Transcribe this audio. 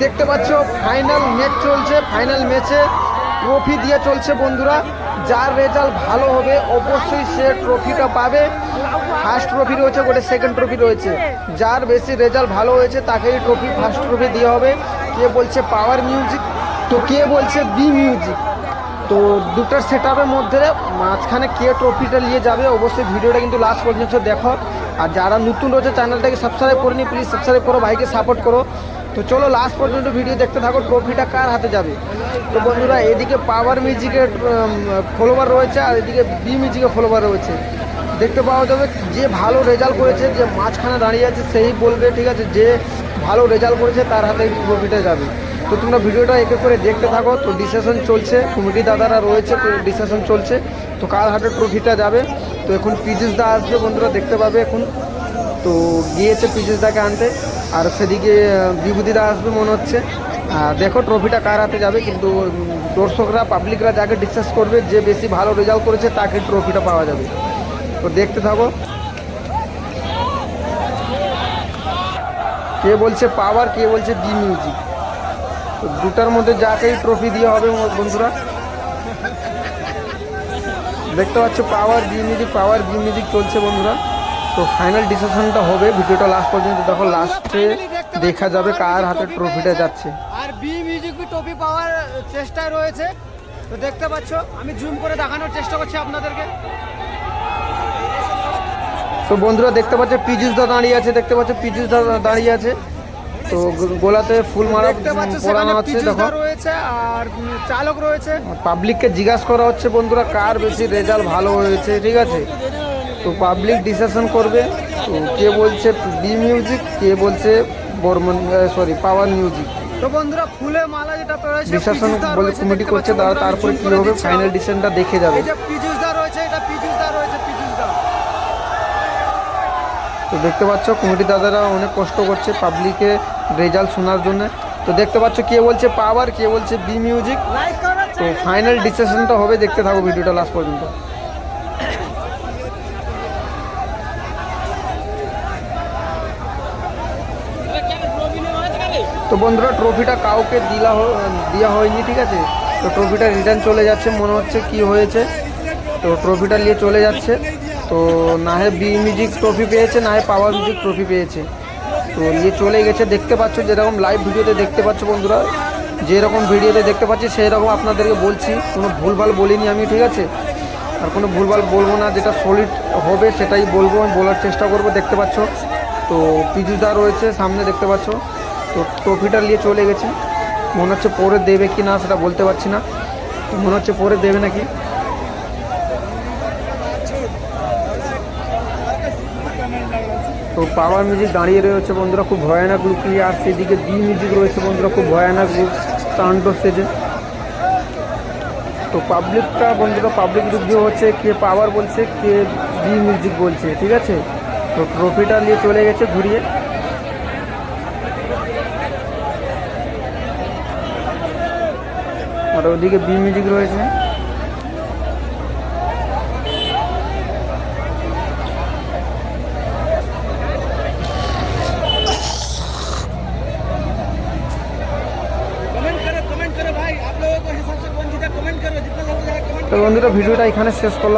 দেখতে পাচ্ছ final match চলছে। ফাইনাল ম্যাচে ট্রফি দিয়ে চলছে বন্ধুরা। যার রেজাল্ট ভালো হবে অবশ্যই সে ট্রফিটা পাবে। ফার্স্ট ট্রফি রয়েছে, গোটে সেকেন্ড ট্রফি রয়েছে। যার বেশি রেজাল্ট ভালো হয়েছে তাকেই ট্রফি, ফার্স্ট ট্রফি দেওয়া হবে। কে বলছে পাওয়ার মিউজিক, তো কে বলছে বি মিউজিক। তো দুটার সেট আপের মধ্যে মাঝখানে কে ট্রফিটা নিয়ে যাবে অবশ্যই ভিডিওটা কিন্তু লাস্ট পর্যন্ত দেখো। আর যারা নতুন রয়েছে চ্যানেলটাকে সাবস্ক্রাইব করে নি, প্লিজ সাবস্ক্রাইব করো, ভাইকে সাপোর্ট করো। তো চলো লাস্ট পর্যন্ত ভিডিও দেখতে থাকো, ট্রফিটা কার হাতে যাবে। তো বন্ধুরা এদিকে পাওয়ার মিউজিকের ফলোয়ার রয়েছে আর এদিকে বি মিউজিকের ফলোয়ার রয়েছে। দেখতে পাওয়া যাবে যে ভালো রেজাল্ট করেছে, যে মাঝখানে দাঁড়িয়ে আছে সেই বলবে, ঠিক আছে, যে ভালো রেজাল্ট করেছে তার হাতে ট্রফিটা যাবে। তো তোমরা ভিডিওটা একে করে দেখতে থাকো। তো ডিসিশন চলছে, কমিটি দাদারা রয়েছে, তো ডিসিশন চলছে তো কার হাতে ট্রফিটা যাবে। তো এখন পীযুষ দা আসবে বন্ধুরা, দেখতে পাবে এখন। তো গিয়েছে পীযুষ দাকে আনতে, আর সেদিকে বিভূতিদা আসবে মনে হচ্ছে। দেখো ট্রফিটা কার হাতে যাবে, কিন্তু দর্শকরা পাবলিকরা যাকে ডিসকাস করবে যে বেশি ভালো রেজাল্ট করেছে তাকে ট্রফিটা পাওয়া যাবে। তো দেখতে থাকো কে বলছে পাওয়ার, কে বলছে বি মিউজিক। তো দুটার মধ্যে যাকেই ট্রফি দেওয়া হবে বন্ধুরা। দেখতে পাচ্ছ power B music, power B music চলছে বন্ধুরা। তো ফাইনাল ডিসিশনটা হবে, ভিডিওটা লাস্ট পর্যন্ত দেখো, লাস্টে দেখা যাবে কার হাতে ট্রফিটা যাচ্ছে। আর বি মিউজিক ট্রফি পাওয়ার চেষ্টায় রয়েছে। তো দেখতে পাচ্ছ আমি জুম করে দেখানোর চেষ্টা করছি আপনাদেরকে। তো বন্ধুরা দেখতে পাচ্ছ পীযুষ দা দাঁড়িয়ে আছে, দেখতে পাচ্ছ পীযুষ দা দাঁড়িয়ে আছে। তো গোলাতে ফুল মারা পড়ানো হচ্ছে দেখো, রয়েছে আর চালক রয়েছে। পাবলিককে জিজ্ঞাসা করা হচ্ছে বন্ধুরা কার বেশি রেজাল্ট ভালো হয়েছে, ঠিক আছে। তো পাবলিক ডিসিশন করবে। তো কে বলছে বি মিউজিক, কে বলছে বর্মন সরি পাওয়ার মিউজিক। তো বন্ধুরা ফুলে মালা যেটা রয়েছে ডিসিশন বলে কমিটি করছে, তারপরে কি হবে ফাইনাল ডিসিশনটা দেখে যাবে। এই যে পীযুষ দা রয়েছে, এটা পীযুষ দা রয়েছে, পীযুষ দা। তো দেখতে পাচ্ছ কমিটি দাদারা অনেক কষ্ট করছে পাবলিকের রেজাল্ট শোনার জন্য। তো দেখতে পাচ্ছ কে বলছে পাওয়ার, কে বলছে বি মিউজিক। তো ফাইনাল ডিসিশনটা হবে, দেখতে থাকো ভিডিওটা লাস্ট পর্যন্ত। তো বন্ধুরা ট্রফিটা কাউকে দেওয়া হয়নি, ঠিক আছে। তো ট্রফিটা রিটার্ন চলে যাচ্ছে মনে হচ্ছে, কি হয়েছে। তো ট্রফিটা নিয়ে চলে যাচ্ছে। তো না হয় বি মিউজিক ট্রফি পেয়েছে, না হয় পাওয়ার মিউজিক ট্রফি পেয়েছে। তো নিয়ে চলে গেছে, দেখতে পাচ্ছ যেরকম লাইভ ভিডিওতে দেখতে পাচ্ছ বন্ধুরা, যেরকম ভিডিওতে দেখতে পাচ্ছি সেই রকম আপনাদেরকে বলছি। কোনো ভুলভাল বলিনি আমি, ঠিক আছে। আর কোনো ভুলভাল বলবো না, যেটা সলিড হবে সেটাই বলবো, আমি বলার চেষ্টা করবো। দেখতে পাচ্ছ তো পীযুষ দা রয়েছে সামনে, দেখতে পাচ্ছ। তো ট্রফিটা নিয়ে চলে গেছে, মনে হচ্ছে পরে দেবে কি না সেটা বলতে পারছি না। তো মনে হচ্ছে পরে দেবে নাকি। তো পাওয়ার মিউজিক দাঁড়িয়ে রয়েছে বন্ধুরা, খুব ভয়ানক লুকিয়ে। আর সেদিকে বি মিউজিক রয়েছে বন্ধুরা, খুব ভয়ানক স্টান্ট স্টেজে। তো পাবলিকটা বন্ধুরা, পাবলিক যুদ্ধ হচ্ছে, কে পাওয়ার বলছে কে বি মিউজিক বলছে, ঠিক আছে। তো ট্রফিটা নিয়ে চলে গেছে ঘুরিয়ে। আর ওদিকে বি মিউজিক রয়েছে। তো বন্ধুরা ভিডিওটা এখানে শেষ করলাম।